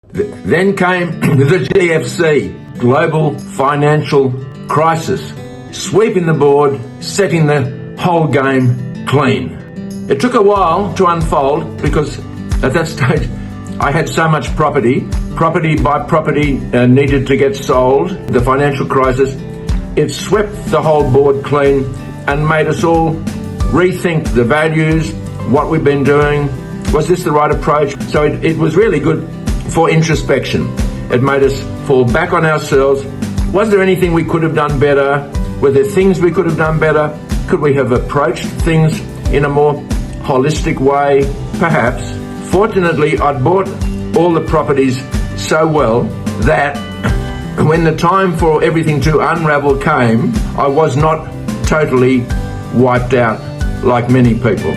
Then came the GFC, global financial crisis, sweeping the board, setting the whole game clean. It took a while to unfold because at that stage I had so much property by property needed to get sold. The financial crisis, it swept the whole board clean and made us all rethink the values, what we've been doing. Was this the right approach? So it was really good for introspection. It made us fall back on ourselves. Was there anything we could have done better? Were there things we could have done better? Could we have approached things in a more holistic way? Perhaps. Fortunately, I'd bought all the properties so well that when the time for everything to unravel came, I was not totally wiped out like many people.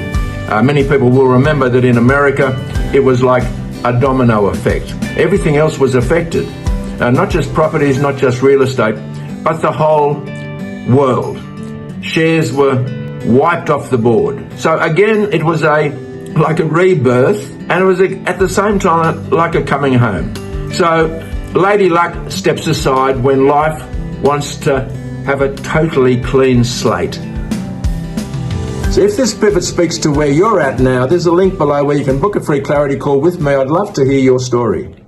Many people will remember that in America, it was like a domino effect. Everything else was affected. Not just properties, not just real estate, but the whole world. Shares were wiped off the board. So again, it was like a rebirth, and it was at the same time like a coming home. So Lady Luck steps aside when life wants to have a totally clean slate. So if this pivot speaks to where you're at now, there's a link below where you can book a free clarity call with me. I'd love to hear your story.